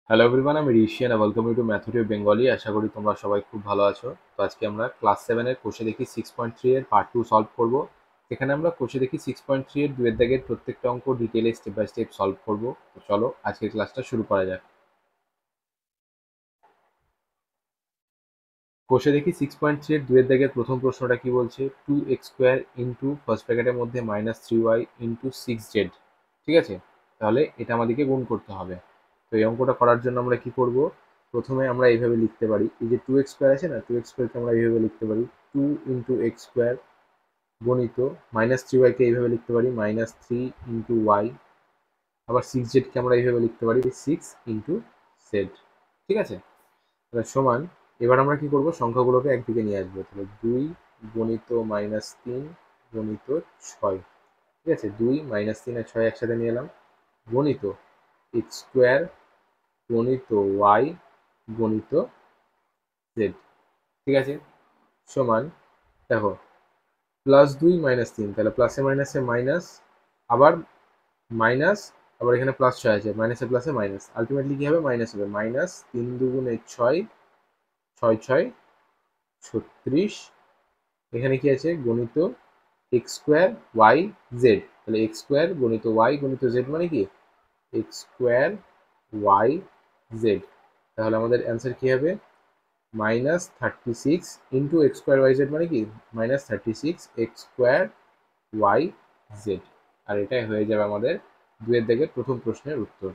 Hello everyone, আমি Rishi and welcome you to mathematics Bengali. আশা করি তোমরা সবাই খুব ভালো আছো। তো আজকে আমরা ক্লাস 7 এর কোষে দেখি 6.3 এর পার্ট 2 সলভ করব। এখানে আমরা কোষে দেখি 6.3 এর দুয়ের দাগের প্রত্যেকটা অঙ্ক ডিটেইলে স্টেপ বাই স্টেপ সলভ করব। তো চলো আজকের ক্লাসটা শুরু করা যাক। কোষে দেখি 6.3 এর দুয়ের দাগের প্রথম প্রশ্নটা কি বলছে, 2x² ইন্টু ফার্স্ট ব্র্যাকেটের মধ্যে -3y ইন্টু 6z। ঠিক আছে, তাহলে এটা আমাদেরকে গুণ করতে হবে। তো এই অঙ্কটা করার জন্য আমরা কি করব, প্রথমে আমরা এইভাবে লিখতে পারি, এই যে 2x² আছে না, 2x² কে আমরা এইভাবে লিখতে পারি 2 ইন্টু x² গণিত -3y কে এইভাবে লিখতে পারি -3 ইন্টু y। আবার 6z কে আমরা এইভাবে লিখতে পারি 6 ইন্টু z। ঠিক আছে, তাহলে সমান, এবার আমরা কি করব, সংখ্যাগুলোকে একদিকে নিয়ে আসবো। তাহলে 2 গণিত -3 গণিত 6। ঠিক আছে, 2 -3 আর 6 একসাথে নিয়ে এলাম, গণিত x² গণিত y গণিত z। ঠিক আছে, সমান, দেখো +2 -3, তাহলে প্লাসে মাইনাসে মাইনাস, আবার মাইনাস, আবার এখানে +6 আছে, মাইনাসে প্লাসে মাইনাস, আলটিমেটলি কি হবে, মাইনাস হবে। -3 দুগুণে 6, 6 6 36। এখানে কি আছে, গণিত x² y z। তাহলে x² গণিত y গণিত z মানে কি x² y z। তাহলে আমাদের অ্যান্সার কি হবে, -36 ইন্টু x² y z মানে কি -36 x² y z। আর এটাই হয়ে যাবে আমাদের দুয়ের দাগের প্রথম প্রশ্নের উত্তর।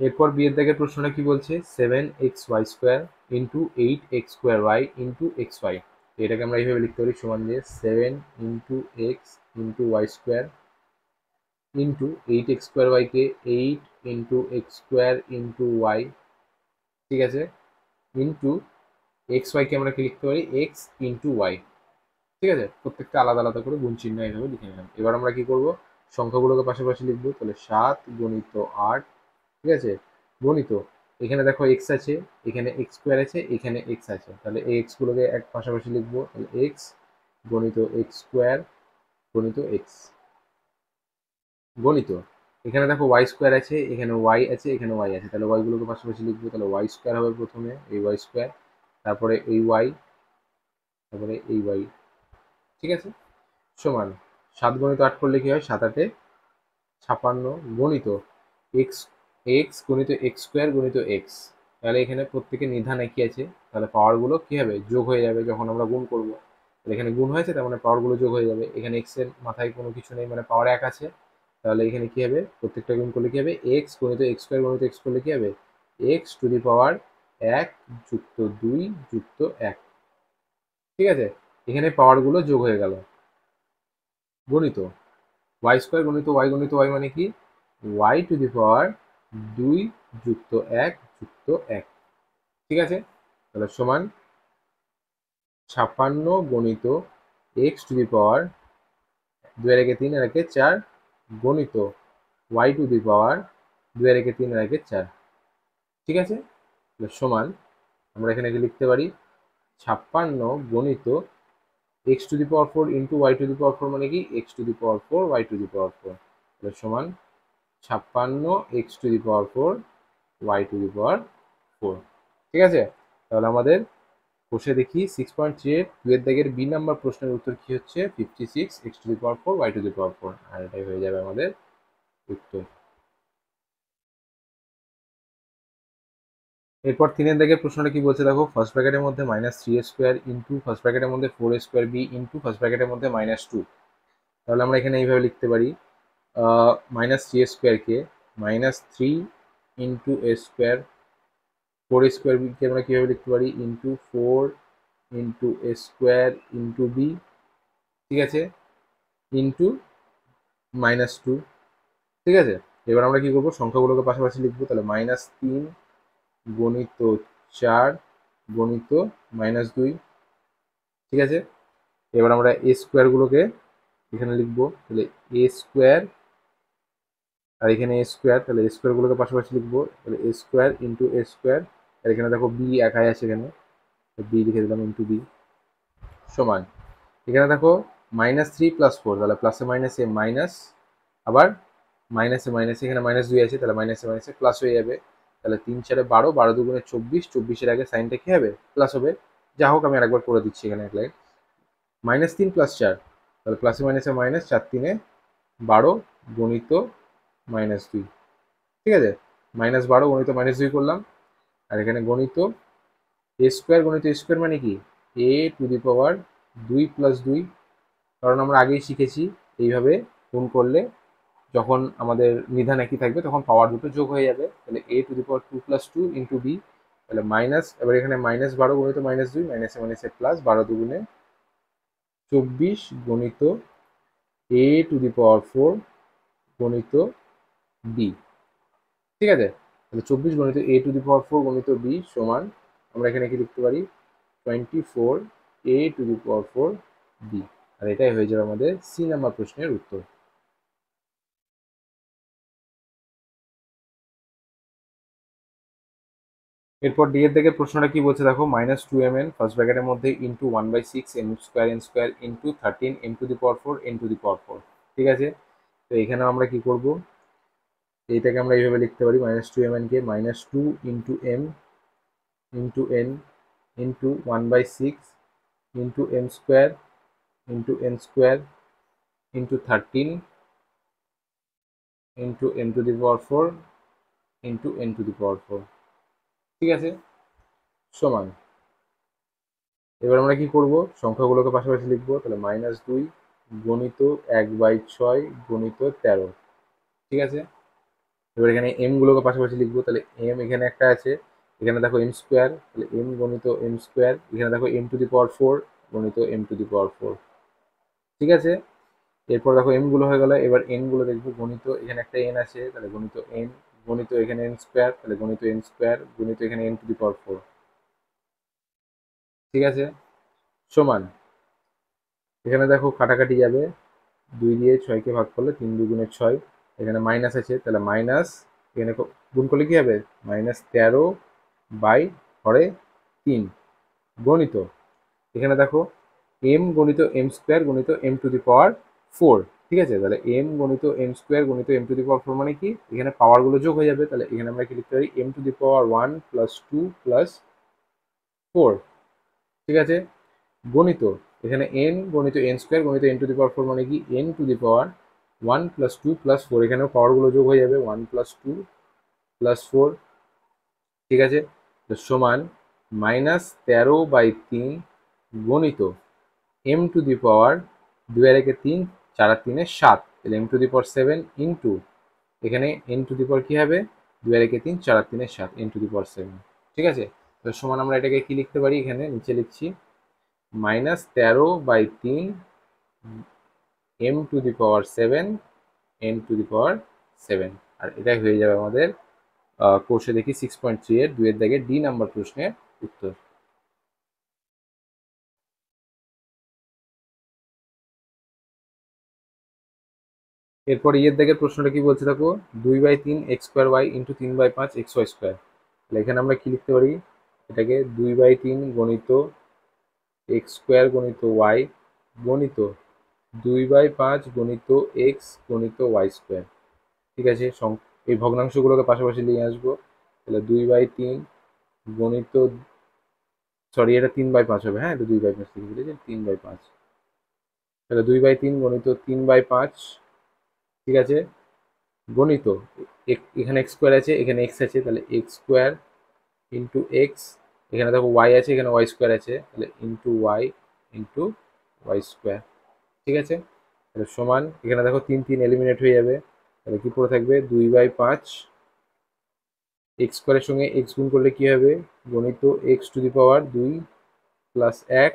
এরপর বিয়ের দাগের প্রশ্নটা কি বলছে, 7xy² into 8x² y into xy। এটাকে আমরা এইভাবে লিখতে পারি, সমান দিয়ে 7 into x into y² into 8x² y কে 8 ইন্টু x² ইন্টু y। ঠিক আছে, ইন্টু xy কে আমরা কি লিখতে পারি x ইন্টু y। ঠিক আছে, প্রত্যেকটা আলাদা আলাদা করে গুণ চিহ্ন এইভাবে লিখে নিলাম। এবার আমরা কি করব, সংখ্যাগুলোকে পাশাপাশি লিখবো। তাহলে 7 গণিত 8। ঠিক আছে, গণিত, এখানে দেখো এক্স আছে, এখানে x² আছে, এখানে এক্স আছে, তাহলে এই এক্স গুলোকে এক পাশাপাশি লিখবো। তাহলে এক্স গণিত x² গণিত এক্স গণিত, এখানে দেখো y² আছে, এখানে y আছে, এখানে y আছে, তাহলে y গুলোকে পাশাপাশি লিখবো। তাহলে y² হবে প্রথমে, এই y², তারপরে এই y, তারপরে এই y। ঠিক আছে, সমান 7 গণিত 8 করলে কি হয়, 7 8 56 গণিত এক্স এক্স গণিত x² গণিত এক্স। তাহলে এখানে প্রত্যেকের নিধান একই আছে, তাহলে পাওয়ারগুলো কি হবে, যোগ হয়ে যাবে যখন আমরা গুণ করব। তাহলে এখানে গুণ হয়েছে, তার মানে পাওয়ারগুলো যোগ হয়ে যাবে। এখানে এক্স এর মাথায় কোনো কিছু নেই, মানে পাওয়ার 1 আছে। তাহলে এখানে কি হবে, প্রত্যেকটা গুণ করলে কি হবে, এক্স গণিত x² গণিত এক্স করলে কি হবে, এক্স টু দি পাওয়ার 1 যুক্ত 2 যুক্ত 1। ঠিক আছে, এখানে পাওয়ারগুলো যোগ হয়ে গেল। গণিত y² গণিত y গণিত y মানে কি y টু দি পাওয়ার 2 যুক্ত 1 যুক্ত 1। ঠিক আছে, তাহলে সমান 56 গণিত x টু দি পাওয়ার 2 এর একে 3 এর একে 4 গণিত y টু দি পাওয়ার 2 এর একে 3 এর একে 4। ঠিক আছে, তাহলে সমান, আমরা এখানে কি লিখতে পারি, 56 গণিত x to the power 4 into y to the power 4 মানে কি x to the power 4 y to the power 4। তাহলে সমান 56 x to the power 4 y to the power 4। ঠিক আছে, তাহলে আমাদের কোষে দেখি 6.3 এর দুয়ের দাগের বি নাম্বার প্রশ্নের উত্তর কি হচ্ছে, 56 x to the power 4 y to the power 4। আর এটাই হয়ে যাবে আমাদের উত্তর। এরপর তিনের দাগের প্রশ্নটা কি বলছে, দেখো ফার্স্ট ব্র্যাকেটের মধ্যে -3a² ইন্টু ফার্স্ট ব্র্যাকেটের মধ্যে 4a² বি ইন্টু ফার্স্ট ব্র্যাকেটের মধ্যে -2। তাহলে আমরা এখানে এইভাবে লিখতে পারি, -3a² কে -3 ইন্টু a², 4a² কে আমরা কিভাবে লিখতে পারি, into 4 into a² into B. ঠিক আছে, ইন্টু -2। ঠিক আছে, এবার আমরা কি করবো, সংখ্যাগুলোকে পাশাপাশি লিখবো। তাহলে -3 গণিত 4 গণিত -2। ঠিক আছে, এবার আমরা a² গুলোকে এখানে লিখবো। তাহলে a², আর এখানে a², তাহলে a² গুলোকে পাশাপাশি লিখবো। তাহলে a² ইন্টু a², আর এখানে দেখো বি একাই আছে, এখানে বি লিখে দিলাম ইন্টু বি। সমান, এখানে দেখো -3 + 4, তাহলে প্লাসে মাইনাসে মাইনাস, আবার মাইনাসে মাইনাসে এখানে -2 আছে, তাহলে মাইনাসে মাইনাসে প্লাস হয়ে যাবে। তাহলে 3 4 12, 12 2 24, 24-এর আগে সাইনটা কি হবে, প্লাস হবে। যা হোক আমি আরেকবার করে দিচ্ছি এখানে এক লাইন। -3 + 4, তাহলে প্লাসে মাইনাসে মাইনাস, 4 3 12 গণিত -2, ঠিক আছে। -12 গণিত -2 করলাম। আর এখানে গণিত এ স্কোয়ার, গণিত এ স্কোয়ার মানে কি, a² 2 + 2, কারণ আমরা আগেই শিখেছি এইভাবে গুণ করলে যখন আমাদের নিধান একই থাকবে তখন পাওয়ার দুটো যোগ হয়ে যাবে। তাহলে a² 2 + 2 × b, তাহলে মাইনাস, এবার এখানে -12 গণিত -2, মাইনাসে মাইনাসে প্লাস, 12 2 24 গণিত a⁴ গণিত b, ঠিক আছে। তাহলে 24 গণিত a⁴ গণিত b সমান, আমরা এখানে কি লিখতে পারি, 24 a⁴ b। আর এটাই হয়ে যাবে আমাদের সি নাম্বার প্রশ্নের উত্তর। এরপর ডি এর দিকে প্রশ্নটা কি বলছে দেখো, -2mn ফার্স্ট ব্র্যাকেটের মধ্যে into 1/6 m² into 13 m⁴ n⁴, ঠিক আছে। তো এখানে আমরা কি করব, এইটাকে আমরা এইভাবে লিখতে পারি, -2mn কে -2 into m into n into 1/6 into m² into n² into 13 into n⁴ into n⁴, ঠিক আছে, সমান। এবার আমরা কি করব, সংখ্যাগুলোকে পাশাপাশি লিখবো, তাহলে -2 গণিত 1/6 গণিত 13, ঠিক আছে। এবার এখানে এম গুলোকে পাশাপাশি লিখবো, তাহলে এম এখানে একটা আছে, এখানে দেখো m², তাহলে m গণিত m², এখানে দেখো m⁴ গণিত m⁴, ঠিক আছে। এরপর দেখো এম গুলো হয়ে গেল, এবার এন গুলো দেখবো, গণিত এখানে একটা এন আছে, তাহলে গণিত এন, গণিত এখানে n², তাহলে গণিত n², গণিত এখানে n⁴, ঠিক আছে, সমান। এখানে দেখো কাটাকাটি যাবে, 2 দিয়ে 6কে ভাগ করলে 3 2 × 6, এখানে মাইনাস আছে, তাহলে মাইনাস, এখানে গুণ করলে কি হবে, -13/3 গণিত, এখানে দেখো m গণিত m² গণিত m⁴, ঠিক আছে। তাহলে m গণিত m² গণিত m⁴ মানে কি, এখানে পাওয়ার গুলো যোগ হয়ে যাবে, তাহলে এখানে আমরা কি লিখতে পারি, m⁴ 1 + 2 + 4, ঠিক আছে। গণিত এখানে n গণিত n² গণিত n⁴ মানে কি, n⁴ 1 + 2 + 4, এখানেও পাওয়ার গুলো যোগ হয়ে যাবে, 1 + 2 + 4, ঠিক আছে। তো সমান -13/3 গণিত m⁴, 2 আর 1 3, 4 আর 3 7, তাহলে m⁴ 7 ইন্টু, এখানে n⁴ কি হবে, 2 আর 1 3, 4 আর 3 7, n⁴ 7, ঠিক আছে। তো সমান আমরা এটাকে কি লিখতে পারি, এখানে নিচে লিখছি -13/3 m⁴ 7 n⁴ 7, আর এটাই হয়ে যাবে আমাদের কোর্সে দেখি 6.3 এর 2 এর দাগে ডি নাম্বার প্রশ্নের উত্তর। এরপর ইয়ের দাগের প্রশ্নটা কি বলছে দেখো, 2/3 x² y ইন্টু 3/5 xy², তাহলে এখানে আমরা কি লিখতে পারি, এটাকে 2/3 গণিত x² গণিত y গণিত 2/5 গণিত x গণিত y², ঠিক আছে। এই ভগ্নাংশগুলোকে পাশাপাশি নিয়ে আসবো, তাহলে 2/3 গণিত, সরি এটা 3/5 হবে, হ্যাঁ এটা 2/5 লিখে দিয়েছি, 3/5, তাহলে 2/3 গণিত 3/5, ঠিক আছে, গণিত এখানে x² আছে, এখানে x আছে, তাহলে x² ইন্টু x, এখানে দেখো y আছে, এখানে y² আছে, তাহলে ইন্টু y ইন্টু y², ঠিক আছে। তাহলে সমান, এখানে দেখো 3 3 এলিমিনেট হয়ে যাবে, তাহলে কি পড়ে থাকবে, 2/5 x² এর সঙ্গে x গুণ করলে কি হবে, গণিত x⁴ 2 + 1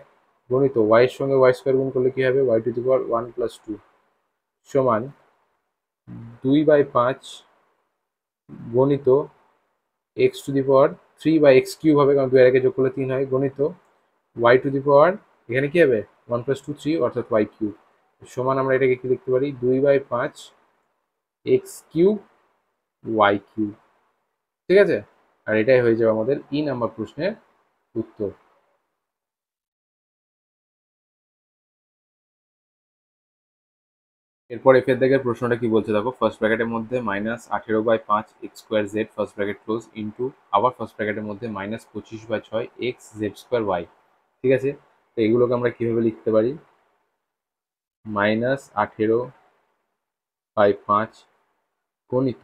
গণিত y এর সঙ্গে y² গুণ করলে কি হবে, y⁴ 1 + 2 সমান 2/5 গণিত x⁴ 3/x³ হবে, কারণ 2 এর আগে যোগ করলে 3 হয়, গণিত y⁴, এখানে কি হবে, 1 + 2 3, অর্থাৎ y³ সমান, আমরা এটাকে কি লিখতে পারি, 2/5 x³ y³, ঠিক আছে। আর এটাই হয়ে যাবে আমাদের ই নাম্বার প্রশ্নের উত্তর। এরপর এফ এর দিকের প্রশ্নটা কি বলছে দেখো, ফার্স্ট ব্র্যাকেটের মধ্যে -18/5 x square Z first bracket close into আবার ফার্স্ট ব্র্যাকেটের মধ্যে -25/6 এক্স জেড স্কোয়ার ওয়াই। ঠিক আছে, তো এগুলোকে আমরা কিভাবে লিখতে পারি? -18/5 গণিত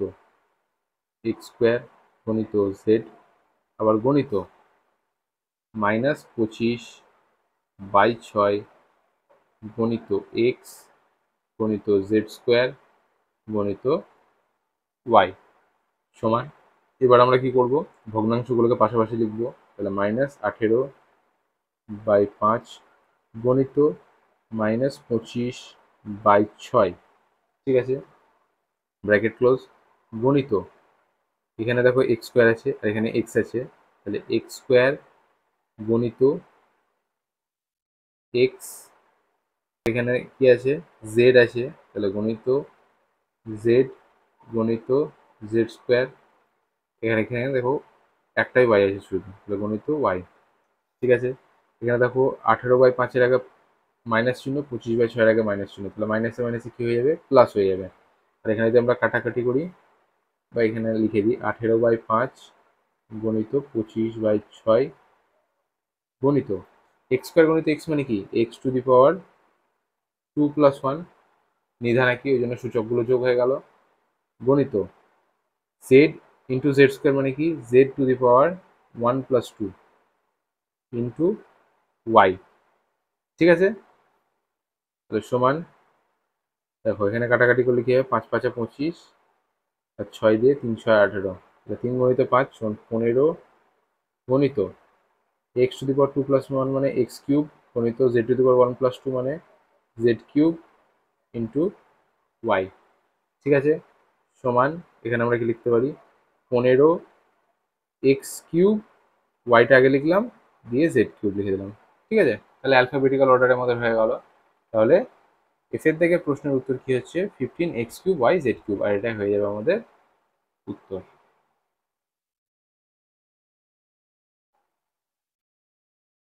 এক্স স্কোয়ার গণিত জেড, আবার গণিত -25/6 গণিত এক্স গণিত জেড স্কোয়ার গণিত ওয়াই সমান। এবার আমরা কি করব, ভগ্নাংশগুলোকে পাশাপাশি লিখব। তাহলে -18/5 গণিত -25/6, ঠিক আছে, ব্র্যাকেট ক্লোজ, গণিত এখানে দেখো এক্স স্কোয়ার আছে আর এখানে এক্স আছে, তাহলে এক্স স্কোয়ার গণিত এক্স, এখানে কি আছে জেড আছে, তাহলে গণিত জেড গণিত জেড স্কোয়ার, এখানে এখানে দেখো একটাই ওয়াই আছে শুধু, তাহলে গণিত ওয়াই। ঠিক আছে, এখানে দেখো 18/5 আগে মাইনাস চিহ্ন, 25/6 আগে মাইনাস চিহ্ন, তাহলে মাইনাসে মাইনাসে কি হয়ে যাবে, প্লাস হয়ে যাবে। আর এখানে যদি আমরা কাটাকাটি করি বা এখানে লিখে দিই 18/5 গণিত 25/6 গণিত এক্স স্কোয়ার গণিত এক্স মানে কি এক্স টু দি পাওয়ার 2+1, নিধান একই ওই জন্য সূচকগুলো যোগ হয়ে গেল, গণিত জেড ইন্টু জেড স্কোয়ার মানে কি Z to the power 1+2 into Y. ঠিক আছে, তাহলে সমান, দেখো এখানে কাটাকাটি করলে কি হবে, 5×5 = 25 আর 6 দিয়ে 3×6 = 18, 3 গণিত 5 সমান 15 গণিত এক্স টু দি পাওয়ার 2+1 মানে এক্স কিউব গণিত জেড টু দি পাওয়ার 1+2 মানে জেড কিউব ইন্টু ওয়াই। ঠিক আছে, সমান, এখানে আমরা কি লিখতে পারি 15 এক্স কিউব, ওয়াইটা আগে লিখলাম দিয়ে জেড কিউব লিখে দিলাম। ঠিক আছে, তাহলে অ্যালফাবেটিক্যাল অর্ডারের মধ্যে হয়ে গেল। তাহলে এফ এর থেকে প্রশ্নের উত্তর কি হচ্ছে 15x3y z3, আর এটা হয়ে যাবে আমাদের উত্তর।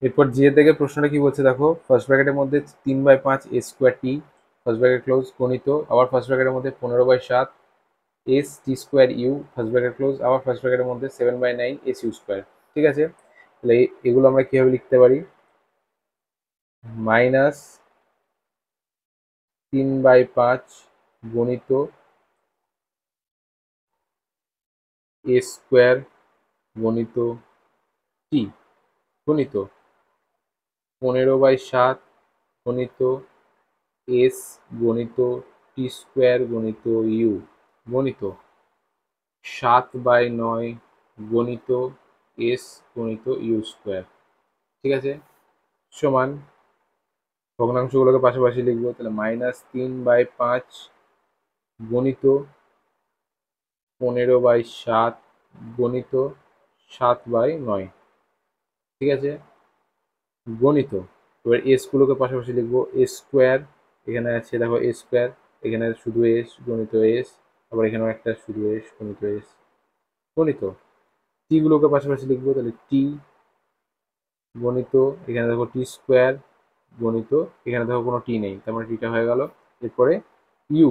এরপর জি এর থেকে প্রশ্নটা কি বলছে দেখো, ফার্স্ট ব্র্যাকেটের মধ্যে 3/5 a square t first bracket close গণিত, আবার ফার্স্ট ব্র্যাকেটের মধ্যে 15/7 S T square U first bracket close, আবার ফার্স্ট ব্র্যাকেটের মধ্যে 7/9 এস ইউ স্কোয়ার। ঠিক আছে, তাহলে এগুলো আমরা কিভাবে লিখতে পারি, -3/5 গণিত এ স্কোয়ার গণিত টি গণিত 15/7 গণিত এস গণিত টি স্কোয়ার গণিত ইউ গণিত 7/9 গণিত এস গণিত ইউ স্কোয়ার। ঠিক আছে, সমান, ভগ্নাংশগুলোকে পাশাপাশি লিখবো, তাহলে -3/5 গণিত 15/7 গণিত 7/9। ঠিক আছে, গণিত, এবার এস গুলোকে পাশাপাশি লিখবো, এস স্কোয়ার এখানে আছে দেখো এস স্কোয়ার, এখানে শুধু এস গণিত এস, আবার এখানেও একটা শুধু এস গণিত এস গণিত, টি গুলোকে পাশাপাশি লিখবো, তাহলে টি গণিত এখানে দেখো টি স্কোয়ার গণিত, এখানে দেখো কোনো টি নেই তার মানে টিটা হয়ে গেল। এরপরে ইউ,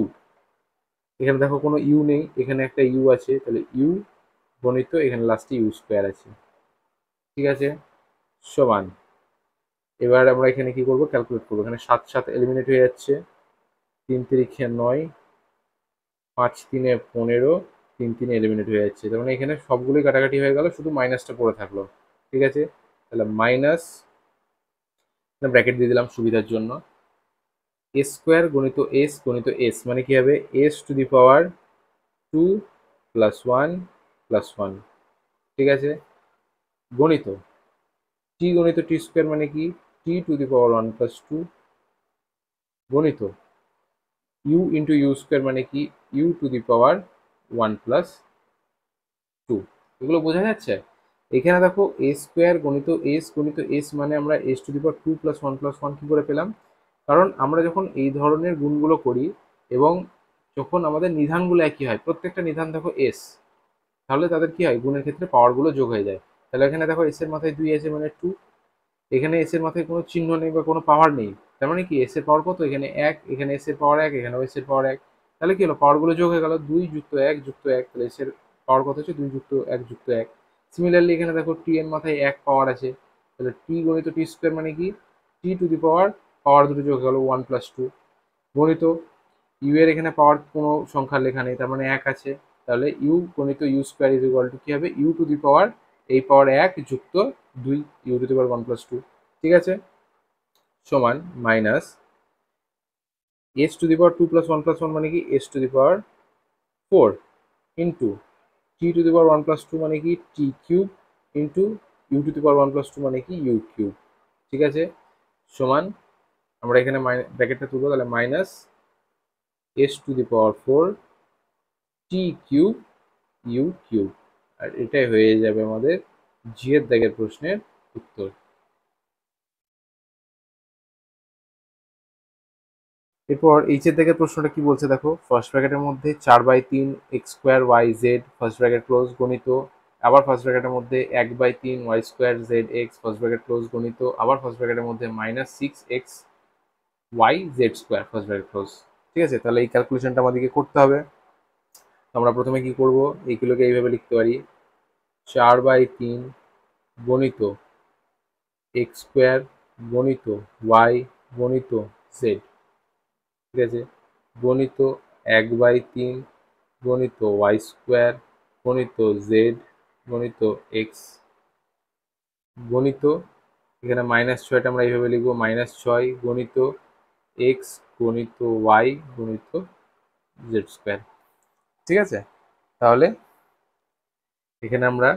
এখানে দেখো কোনো ইউ নেই, এখানে একটা ইউ আছে, তাহলে ইউ গণিত এখানে লাস্টে ইউ স্কোয়ার আছে। ঠিক আছে, সমান, এবার আমরা এখানে কি করবো ক্যালকুলেট করবো, এখানে 7 7 এলিমিনেট হয়ে যাচ্ছে, 3 3 9, 5 3 15, 3 3 এলিমিনেট হয়ে যাচ্ছে, তার মানে এখানে সবগুলোই কাটাকাটি হয়ে গেল, শুধু মাইনাসটা পড়ে থাকলো। ঠিক আছে, তাহলে মাইনাস ব্র্যাকেট দিয়ে দিলাম সুবিধার জন্য, এস স্কোয়ার গণিত এস মানে কি হবে এস টু দি পাওয়ার 2+1+1। ঠিক আছে, গণিত টি গণিত টি স্কোয়ার মানে কি টি টু দি পাওয়ার 1+2 গণিত ইউ ইন্টু ইউ স্কোয়ার মানে কি ইউ টু দি পাওয়ার 1+2। এগুলো বোঝা যাচ্ছে। এখানে দেখো এ স্কোয়ার গণিত এস মানে আমরা এস টু দি পাওয়ার 2+1+1 কি করে পেলাম, কারণ আমরা যখন এই ধরনের গুণগুলো করি এবং যখন আমাদের নিধানগুলো একই হয়, প্রত্যেকটা নিধান দেখো এস, তাহলে তাদের কি হয় গুণের ক্ষেত্রে পাওয়ারগুলো যোগ হয়ে যায়। তাহলে এখানে দেখো এস এর মাথায় 2 আছে মানে 2, এখানে এস এর মাথায় কোনো চিহ্ন নেই বা কোনো পাওয়ার নেই, তার মানে কি এস এর পাওয়ার কত, এখানে এক, এখানে এস এর পাওয়ার এক, এখানে এস এর পাওয়ার এক, তাহলে কি হলো পাওয়ার গুলো যোগ হয়ে গেল, 2 যুক্ত 1 যুক্ত 1, তাহলে এস এর পাওয়ার কত হচ্ছে 2 যুক্ত 1 যুক্ত 1। সিমিলারলি এখানে দেখো টি এর মাথায় এক পাওয়ার আছে, তাহলে টি গণিত টি স্কোয়ার মানে কি টি টু দি পাওয়ার, পাওয়ার দুটো যোগ হয়ে গেল 1+2 গণিত ইউ এর এখানে পাওয়ার কোনো সংখ্যার লেখা নেই, তার মানে এক আছে, তাহলে ইউ গণিত U square is equal to কি হবে, ইউ টু দি পাওয়ার এই পাওয়ার এক যুক্ত 2 ইউ টু দি পাওয়ার 1+2, ঠিক আছে, সমান minus S to the power 2+1+1 মানে কি S to the power 4 into T to the power 1+2 মানে কি T cube into U to the power 1+2 মানে কি ইউ কিউব, ঠিক আছে, সমান আমরা এখানে ব্র্যাকেটটা তুলবো, তাহলে minus S to the power 4 T cube U cube, আর এটাই হয়ে যাবে আমাদের জি এর দাগের প্রশ্নের উত্তর। এরপর এইচ এর দাগের প্রশ্নটা কি বলছে দেখো, ফার্স্ট ব্র্যাকেটের মধ্যে 4/3 X square Y Z first bracket close গণিত, আবার ফার্স্ট ব্র্যাকেটের মধ্যে 1/3 Y square Z X first bracket close গণিত, আবার ফার্স্ট ব্র্যাকেটের মধ্যে -6x Y Z square first bracket close, ঠিক আছে, তাহলে এই ক্যালকুলেশনটা আমাদেরকে করতে হবে। তো আমরা প্রথমে কি করব, এইগুলোকে এইভাবে লিখতে পারি 4/3 গণিত এক্স স্কোয়ার গণিত ওয়াই গণিত জেড, ঠিক আছে, গণিত 1/3 গণিত ওয়াই স্কোয়ার গণিত জেড গণিত এক্স গণিত, এখানে -6টা আমরা এইভাবে লিখবো -6 গণিত এক্স গণিত ওয়াই গণিত জেড স্কোয়ার, ঠিক আছে, তাহলে এখানে আমরা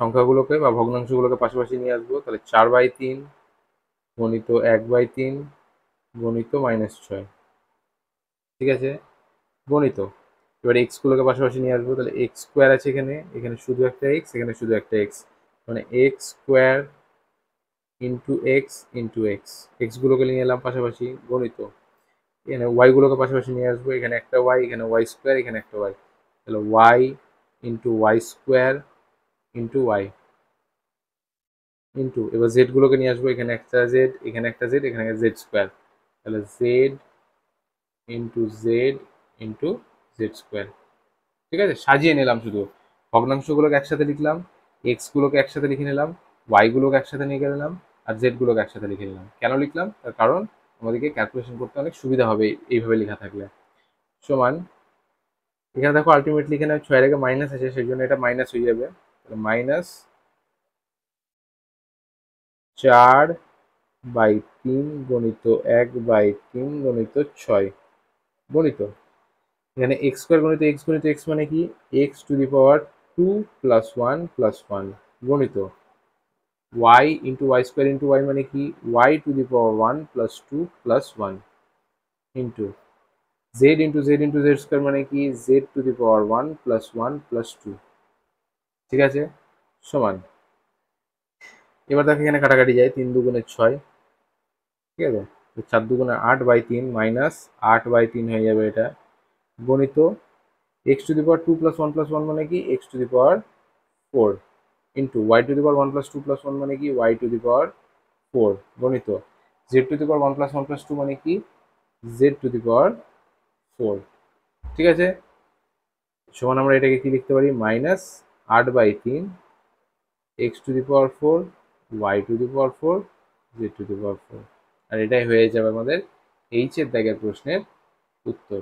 সংখ্যাগুলোকে বা ভগ্নাংশগুলোকে পাশাপাশি নিয়ে আসবো, তাহলে 4/3 গণিত 1/3 গণিত -6, ঠিক আছে, গণিত এবার এক্স গুলোকে পাশাপাশি নিয়ে আসবো, তাহলে এক্স স্কোয়ার আছে এখানে, এখানে শুধু একটা এক্স, এখানে শুধু একটা এক্স, মানে x square into x, x গুলোকে নিয়ে এলাম পাশাপাশি গণিত, এখানে ওয়াই গুলোকে পাশাপাশি নিয়ে আসবো, এখানে একটা ওয়াই, এখানে ওয়াই স্কোয়ার, এখানে একটা ওয়াই, তাহলে Y into Y square into Y into এবার জেড গুলোকে নিয়ে আসবো, এখানে একটা জেড, এখানে একটা জেড, এখানে জেড স্কোয়ার, তাহলে জেড ইন্টু জেড স্কোয়ার, ঠিক আছে, সাজিয়ে নিলাম শুধু ভগ্নাংশগুলোকে একসাথে লিখলাম, এক্স গুলোকে একসাথে লিখে নিলাম, ওয়াই গুলোকে একসাথে নিয়ে নিলাম, আর জেড গুলোকে একসাথে লিখে নিলাম, কেন লিখলাম তার কারণ আমাদেরকে ক্যালকুলেশন করতে অনেক সুবিধা হবে এইভাবে লেখা থাকলে, সমান এখানে দেখো আলটিমেটলি এখানে 6 এর আগে মাইনাস আছে সেই জন্য এটা মাইনাস হয়ে যাবে, -4/3 গণিত 1/3 গণিত 6 গণিত, এখানে এক্স স্কোয়ার গণিত এক্স মানে কি এক্স টু দি পাওয়ার 2 + 1 + 1 গণিত Y into Y square into Y মানে কি Y to the power 1 + 2 + 1 into Z into Z square মানে কি জেড টু দি পাওয়ার 1 + 1 + 2, ঠিক আছে, সমান এবার দেখো এখানে কাটাকাটি যায় 3 দুগুণে 6, ঠিক আছে, 4 দুগুণে 8/3 -8/3 হয়ে যাবে এটা গণিত এক্স টু দি পাওয়ার 2 + 1 + 1 মানে কি X to the power 4 into Y to the power 1 + 2 + 1 মানে কি ওয়াই টু দি পাওয়ার 4 গণিত জেড টু দি পাওয়ার 1 + 1 + 2 মানে কি জেড টু দি পাওয়ার 4, ঠিক আছে, সমান আমরা এটাকে কি লিখতে পারি -8/3 x to the power 4 y to the power 4 z to the power 4, আর এটাই হয়ে যাবে আমাদের এইচ এর দাগের প্রশ্নের উত্তর।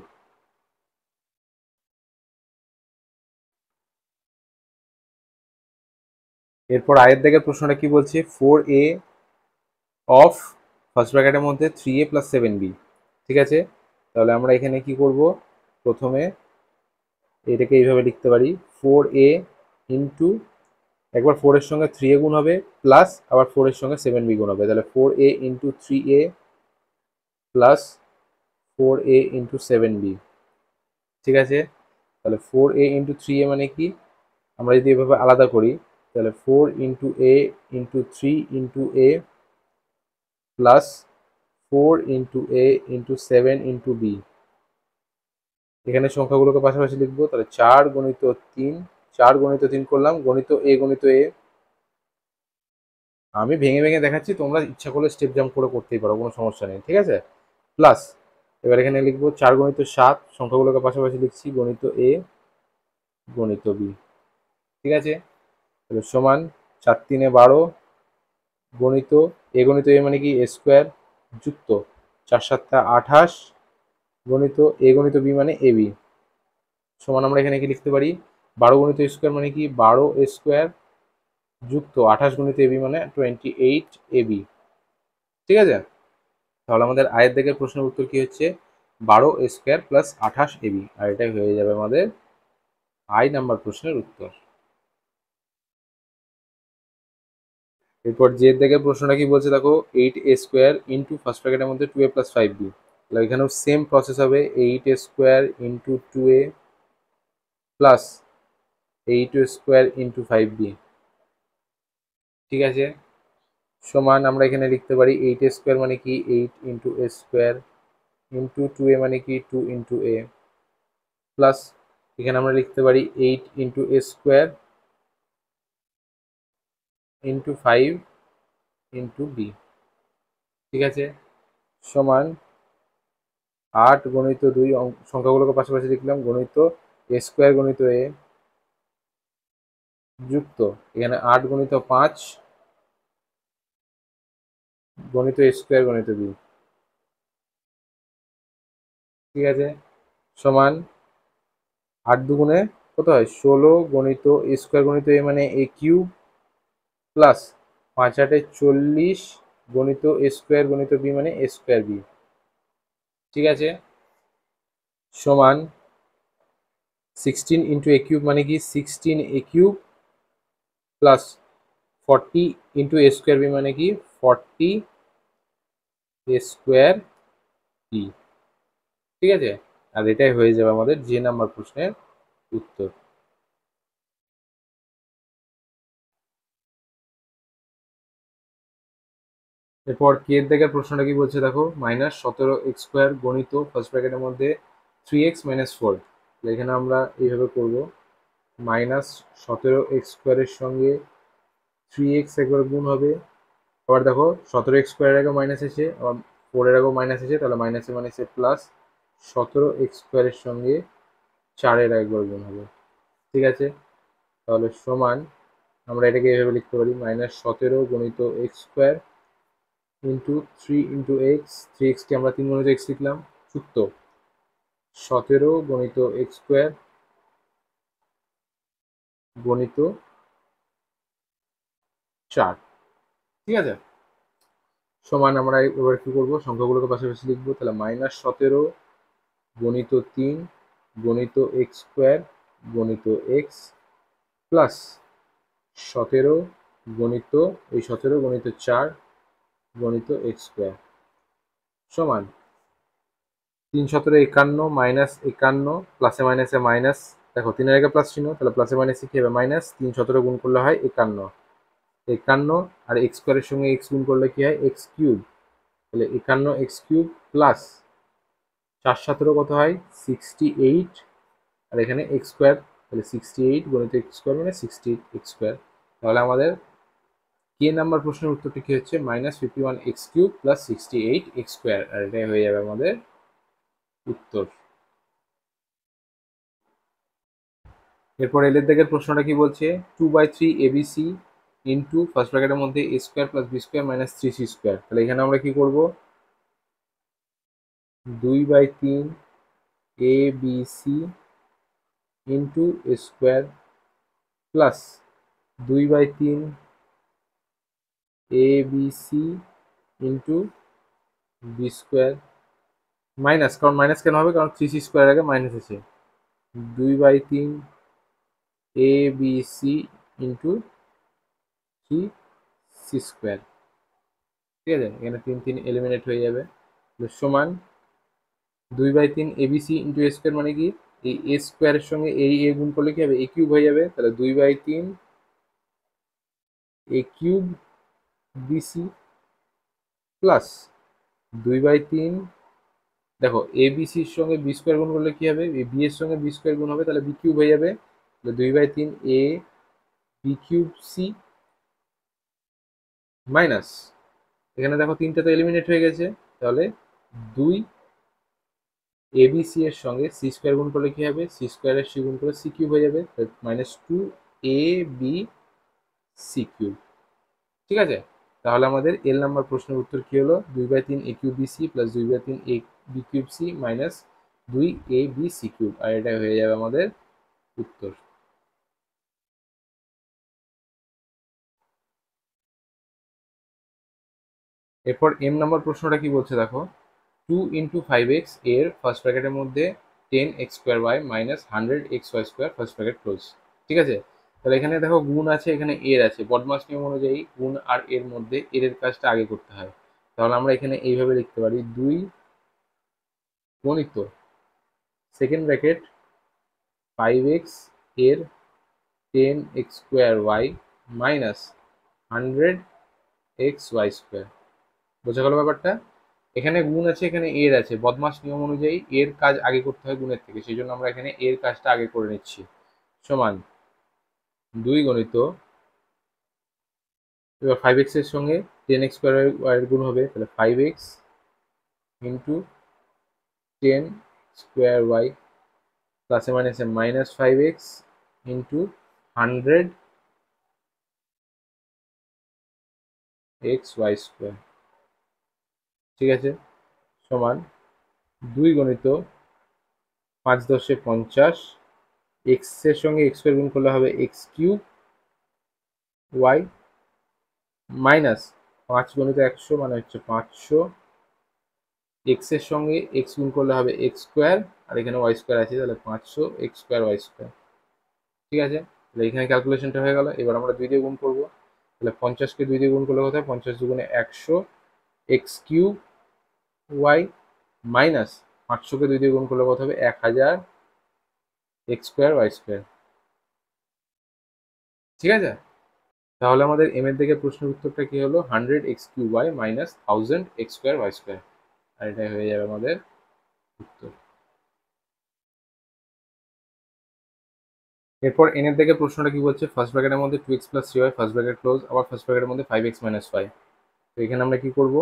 এরপর আয়ের দাগের প্রশ্নটা কি বলছে 4a অফ ফার্স্ট ব্র্যাকেটের মধ্যে 3a + 7b, ঠিক আছে, তাহলে আমরা এখানে কি করব, প্রথমে এটাকে এইভাবে লিখতে পারি 4a ইন্টু একবার 4 এর সঙ্গে 3a গুণ হবে প্লাস আবার 4 এর সঙ্গে 7b গুণ হবে, তাহলে 4a into 3a plus 4a into 7b, ঠিক আছে, তাহলে 4a ইন্টু 3a মানে কি আমরা যদি এভাবে আলাদা করি তাহলে 4 into a into 3 into a plus 4 into a into 7 into b, এখানে সংখ্যাগুলোকে পাশাপাশি লিখবো, তাহলে 4 × 3 করলাম গণিত a আমি ভেঙে ভেঙে দেখাচ্ছি, তোমরা ইচ্ছা করলে স্টেপ জাম্প করে করতেই পারো, কোনো সমস্যা নেই, ঠিক আছে। প্লাস এবার এখানে লিখবো 4 × 7, সংখ্যাগুলোকে পাশাপাশি লিখছি, গণিত এ গণিত বি, ঠিক আছে। তাহলে সমান 4×3 = 12, গণিত গণিত এ মানে কি এ স্কোয়ার, যুক্ত 4×7 = 28, গণিত এ গণিত বি মানে এ বি, সমান আমরা এখানে কি লিখতে পারি, 12 × a² মানে কি 12a², যুক্ত 28 × ab মানে 28ab, ঠিক আছে। তাহলে আমাদের আয়ের দিকের প্রশ্নের উত্তর কি হচ্ছে, 12a² + 28ab, আর এটাই হয়ে যাবে আমাদের আই নাম্বার প্রশ্নের উত্তর। এরপর যে দিকের প্রশ্নটা কি বলছে দেখো, 8a² ইন্টু ফার্স্ট ব্র্যাকেটের মধ্যে 2a + 5b, তাহলে এখানেও সেম প্রসেস হবে, 8a² into 2a plus 8a² into 5b, ঠিক আছে। সমান আমরা এখানে লিখতে পারি 8a² মানে কি 8 × a² ইন্টু 2a মানে কি 2 × a, প্লাস এখানে আমরা লিখতে পারি 8 × a² ইন্টু 5 × b, ঠিক আছে। সমান 8 × 2, সংখ্যাগুলোকে পাশাপাশি লিখলাম, গণিত a² গণিত a, যুক্ত এখানে 8 × 5 গণিত a² গণিত b, ঠিক আছে। সমান 8 × 2 কত হয় 16, গণিত a² গণিত a মানে a³ প্লাস 5×8 = 40, গণিত a² গণিত b মানে a²b, ঠিক আছে। সমান 16 × a³ মানে কি 16a³ প্লাস 40 × a²b মানে কি 40a²b, ঠিক আছে। আর এটাই হয়ে যাবে আমাদের যে নাম্বার প্রশ্নের উত্তর। এরপর কে এর দিকের প্রশ্নটা কি বলছে দেখো, -17x² গণিত ফার্স্ট ব্র্যাকেটের মধ্যে 3x - 4, এখানে আমরা এইভাবে করব, -17x² এর সঙ্গে 3x একবার গুণ হবে, আবার দেখো 17x² এর আগেও মাইনাস এসে, আবার 4 এর আগেও মাইনাস এসে, তাহলে মাইনাসে মাইনাসে প্লাস 17x² এর সঙ্গে 4 এর একবার গুণ হবে, ঠিক আছে। তাহলে সমান আমরা এটাকে এভাবে লিখতে পারি, -17 গণিত x² ইন্টু 3 × x, 3x কে আমরা 3 গণিত x লিখলাম, যুক্ত 17 গণিত x² গণিত 4, ঠিক আছে। সমান আমরা এবার কি করবো, সংখ্যাগুলোকে পাশাপাশি লিখবো, তাহলে -17 গণিত 3 গণিত x² গণিত x প্লাস 17 গণিত 17 গণিত 4 গণিত x² সমান 3×17 = 51, প্লাসে মাইনাসে মাইনাস, দেখো 3 এর আগে প্লাস চিহ্ন, তাহলে প্লাসে মাইনাসে কি হবে মাইনাস, 3×17 গুণ করলে হয় 51, 51 আর x² এর সঙ্গে x গুণ করলে কি হয় x³ তাহলে 51x³ প্লাস 4×17 কত হয় 68, আর এখানে x², তাহলে 68 গণিত x² মানে 68x², তাহলে আমাদের কে নাম্বার প্রশ্নের উত্তরটি কি হচ্ছে, -51x³ প্লাস 68x², আর এটাই হয়ে যাবে আমাদের উত্তর। এরপর এলের দিকের প্রশ্নটা কি বলছে, 2/3 abc ইন্টু ফার্স্ট ব্র্যাকেটের মধ্যে a² + b² - 3c², তাহলে এখানে আমরা কি করব, 2/3 abc into a² plus 2/3 abc into b² minus, কারণ মাইনাস কেন হবে, কারণ 3c² এর আগে মাইনাস আছে, 2/3 abc ইন্টু 3c², ঠিক আছে। এখানে 3 3 এলিমিনেট হয়ে যাবে, সমান 2/3 abc ইন্টু a² মানে কি, এই a² এর সঙ্গে এই a গুণ করলে কি হবে a³ হয়ে যাবে, তাহলে 2/3 a³ bc প্লাস 2/3, দেখো abc-র সঙ্গে b² গুণ করলে কি হবে, b এর সঙ্গে b² গুণ হবে, তাহলে b³ হয়ে যাবে, তাহলে 2/3 a b³ c মাইনাস, এখানে দেখো তিনটা তো এলিমিনেট হয়ে গেছে, তাহলে 2 এবিসি এর সঙ্গে সি স্কোয়ার গুণ করলে কি হবে, সি স্কোয়ারের সি গুণ করে সি কিউব হয়ে যাবে, -2 এ বি সি কিউব। ঠিক আছে, তাহলে আমাদের এল নাম্বার প্রশ্নের উত্তর কি হলো, 2/3 এ cube B C plus 2/3 A B cube C minus 2 A B C cube, আর এটা হয়ে যাবে আমাদের উত্তর। এরপর এম নাম্বার প্রশ্নটা কি বলছে দেখো, 2 × 5x এর ফার্স্ট ব্র্যাকেটের মধ্যে 10x² minus 100xy² first bracket close. ঠিক আছে, তাহলে এখানে দেখো গুণ আছে, এখানে এর আছে, বদমাস নিয়ম অনুযায়ী গুণ আর এর মধ্যে এর কাজটা আগে করতে হয়। তাহলে আমরা এখানে এইভাবে লিখতে পারি, 2 গণিত সেকেন্ড ব্র্যাকেট 5x এর 10x² মাইনাস 100xy²। বোঝা গেল ব্যাপারটা? এখানে গুণ আছে, এখানে এর আছে, বদমাস নিয়ম অনুযায়ী এর কাজ আগে করতে হয় গুণের থেকে, সেই জন্য আমরা এখানে এর কাজটা আগে করে নিচ্ছি। সমান 2 গণিত, এবার 5x এর সঙ্গে 10x² এর গুণ হবে, তাহলে 5x ইন্টু 10x² প্লাসে মাইনাসে -5x ইন্টু 100xy²। ঠিক আছে, সমান 2 গণিত 5 × 10 = 50, এক্স এর সঙ্গে x² গুণ করলে হবে x³ y মাইনাস 5 গণিত 100 মানে হচ্ছে 500, এক্স এর সঙ্গে এক্স গুণ করলে হবে x², আর এখানে y² আছে, তাহলে 500x² y²। ঠিক আছে, তাহলে এখানে ক্যালকুলেশনটা হয়ে গেল। এবার আমরা 2 দিয়ে গুণ করবো, তাহলে 50কে 2 দিয়ে গুণ করলে কত হয়, 50 2 × 100 x³ y মাইনাস 500কে 2 দিয়ে গুণ করলে কত হবে, 1000 x² y²। ঠিক আছে, তাহলে আমাদের এম এর দিকে প্রশ্নের উত্তরটা কি হলো, 100x³ y minus 1000x² y², আর এটাই হয়ে যাবে আমাদের উত্তর। এরপর এন এর দিকে প্রশ্নটা কি বলছে, ফার্স্ট ব্র্যাকেটের মধ্যে 2x + 3y first bracket close, আবার ফার্স্ট ব্র্যাকেটের মধ্যে 5x - y। তো এখানে আমরা কি করব,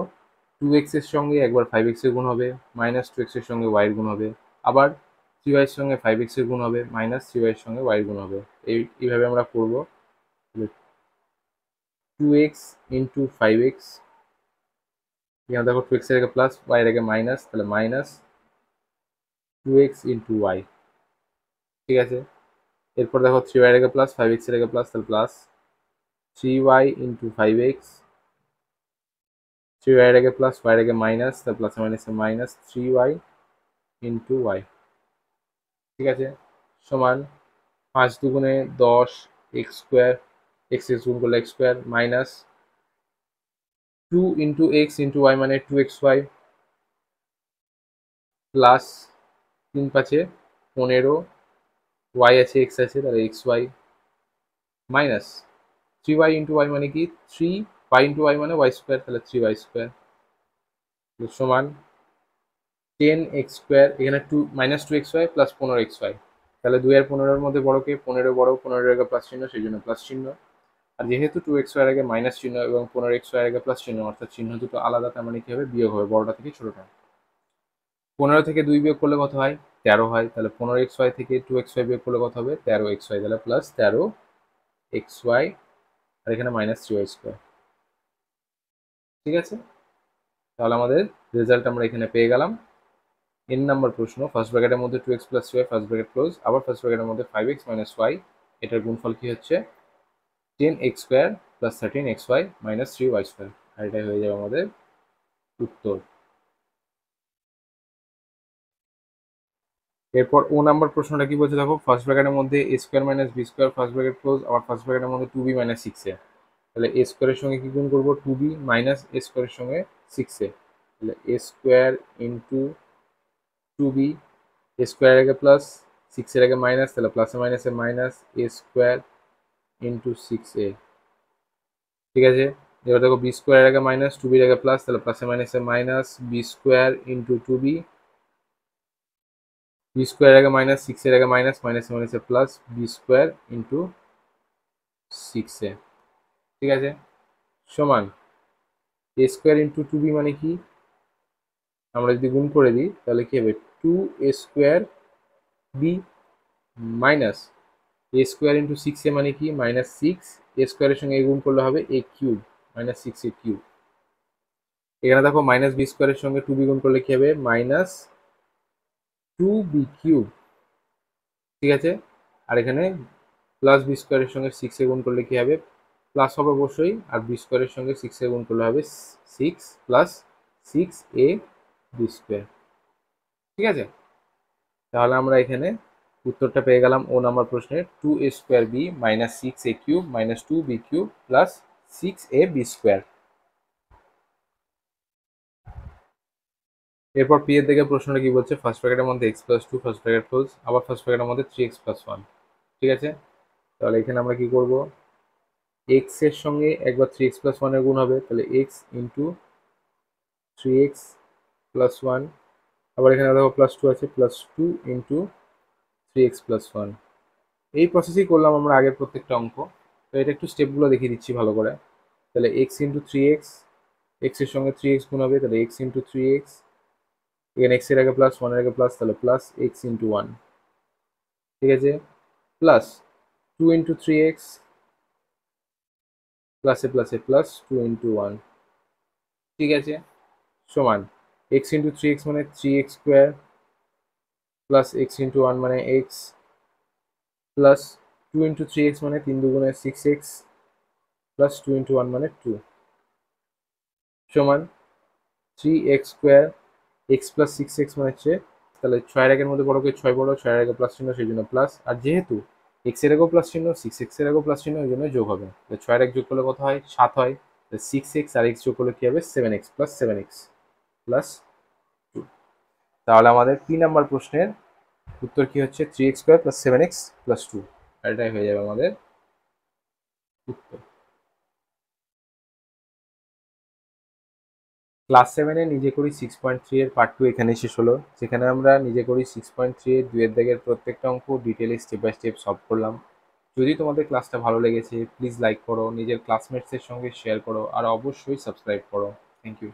2x এর সঙ্গে একবার 5x এর গুণ হবে, -2x এর সঙ্গে y এর গুণ হবে, আবার 3y এর সঙ্গে 5x এর গুণ হবে, -3y এর সঙ্গে y এর গুণ হবে। এইভাবে আমরা করব। 2x × 5x, এখানে দেখো 2x এর আগে প্লাস, y এর আগে মাইনাস, তাহলে -2x × y। ঠিক আছে, এরপর দেখো 3y এর আগে প্লাস, 5x এর আগে প্লাস, তাহলে প্লাস 3y × 5x, 3y এর আগে প্লাস, y এর আগে মাইনাস, তাহলে প্লাসে মাইনাসে মাইনাস 3y × y। ঠিক আছে, সমান 5 × 2 = 10 x², x গুণ করলে x² মাইনাস 2 × x × y মানে 2xy প্লাস 3 × 5 = 15, y আছে x আছে, তাহলে xy মাইনাস 3y × y মানে কি, 3y × y মানে y², তাহলে 3y², সমান 10x², এখানে -2xy প্লাস 15xy, তাহলে 2 আর 15 এর মধ্যে বড় কে, 15 বড়, 15 এর আগে প্লাস চিহ্ন, সেই জন্য প্লাস চিহ্ন। আর যেহেতু 2xy এর আগে মাইনাস চিহ্ন এবং 15xy এর আগে প্লাস চিহ্ন, অর্থাৎ চিহ্ন দুটো আলাদা, তার মানে কি হবে, বিয়োগ হবে, বড়টা থেকে ছোটটা। 15 থেকে 2 বিয়োগ করলে কত হয়, 13 হয়, তাহলে 15xy থেকে 2xy বিয়োগ করলে কত হবে, 13xy, তাহলে প্লাস 13xy, আর এখানে -3y²। ঠিক আছে, তাহলে আমাদের রেজাল্ট আমরা এখানে পেয়ে গেলাম। এন নাম্বার প্রশ্ন, ফার্স্ট ব্র্যাকেটের মধ্যে 2x + 3y first bracket close, আবার ফার্স্ট ব্র্যাকেটের মধ্যে 5x - y, এটার গুণফল কি হচ্ছে, 10x² + 13xy - 3y², আর এটাই হয়ে যাবে আমাদের উত্তর। এরপর ও নাম্বার প্রশ্নটা কি বলছে দেখো, ফার্স্ট ব্র্যাকেটের মধ্যে a² - b² first bracket close, আবার ফার্স্ট ব্র্যাকেটের মধ্যে 2b - 6a, তাহলে a² এর সঙ্গে কি গুণ করবো, 2b মাইনাস a² এর সঙ্গে 6a, তাহলে a² × 2b, a² এর আগে প্লাস, 6 এর আগে মাইনাস, তাহলে প্লাসে মাইনাসে মাইনাস a² × 6a। ঠিক আছে, এবার দেখো b² এর আগে মাইনাস, 2b এর আগে প্লাস, তাহলে প্লাসে মাইনাসে মাইনাস b² × 2b, b² এর আগে মাইনাস, 6 এর আগে মাইনাস, মাইনাসে মাইনাসে প্লাস b² × 6a। ঠিক আছে, সমান এ স্কোয়ার ইন্টু টু বি মানে কি, আমরা যদি গুণ করে দিই তাহলে কি হবে, two A square B minus A square into six এ মানে কি মাইনাস সিক্স, এ স্কোয়ারের সঙ্গে গুণ করলে হবে এ cube minus six A cube. এখানে দেখো মাইনাস বি স্কোয়ারের সঙ্গে টু বি গুণ করলে কি হবে মাইনাস টু বি কিউব, ঠিক আছে। আর এখানে প্লাস বি স্কোয়ারের সঙ্গে সিক্স এ গুণ করলে কি হবে, প্লাস হবে অবশ্যই, আর বি স্কোয়ারের সঙ্গে সিক্স এ গুণ করলে হবে six plus six A B square, ঠিক আছে। তাহলে আমরা এখানে উত্তরটা পেয়ে গেলাম ও নাম্বার প্রশ্নের, two A square B minus six A cube minus two B cube plus six A B square. এরপর পি এর দিকে প্রশ্নটা কি বলছে, ফার্স্ট ব্র্যাকেটের মধ্যে x plus two first bracket close, আবার ফার্স্ট ব্র্যাকেটের মধ্যে থ্রি এক্স প্লাস ওয়ান, ঠিক আছে। তাহলে এখানে আমরা কি করব, এক্স এর সঙ্গে একবার থ্রি এক্স প্লাস ওয়ানের গুণ হবে, তাহলে X into three X plus one, আবার এখানে দেখো প্লাস টু আছে, plus two into three X plus one. এই প্রসেসই করলাম আমরা আগের প্রত্যেকটা অঙ্ক। তো এটা একটু স্টেপগুলো দেখিয়ে দিচ্ছি ভালো করে। তাহলে X into three x, x এর সঙ্গে থ্রি এক্স গুণ হবে, তাহলে এক্স ইন্টু থ্রি এক্স, এখানে এক্স এর আগে প্লাস ওয়ানের আগে প্লাস, তাহলে প্লাস এক্স ইন্টু ওয়ান, ঠিক আছে, plus two into three x, প্লাসে প্লাসে প্লাস টু ইন্টু ওয়ান, ঠিক আছে, সমান এক্স ইন্টু থ্রি এক্স মানে three x square plus x into one মানে x plus two into three x মানে তিন দুগুণে six x plus two into one মানে টু, সমান three x square x plus six x মানে হচ্ছে, তাহলে ছয়ের একের মধ্যে বড়কে ছয় বড়, ছয়ের আগে প্লাস চিহ্ন সেই জন্য প্লাস, আর যেহেতু এক্স এর আগেও প্লাস চিহ্ন সিক্স এক্স এর আগেও প্লাস চিহ্ন ওই জন্য যোগ হবে, ছয়ের এক যোগ করলে কত হয় সাত হয়, সিক্স এক্স আর এক্স যোগ করলে কি হবে seven X plus seven X plus two. তাহলে আমাদের তিন নাম্বার প্রশ্নের উত্তর কি হচ্ছে, three x square plus seven X plus two, এটাই হয়ে যাবে আমাদের উত্তর। ক্লাস সেভেনে নিজে করি 6.3 এর পার্ট টু এখানেই শেষ হলো, যেখানে আমরা নিজে করি 6.3 এর দুয়ের দাগের প্রত্যেকটা অঙ্ক ডিটেলে স্টেপ বাই স্টেপ সলভ করলাম। যদি তোমাদের ক্লাসটা ভালো লেগেছে প্লিজ লাইক করো, নিজের ক্লাসমেটসের সঙ্গে শেয়ার করো, আর অবশ্যই সাবস্ক্রাইব করো। Thank you.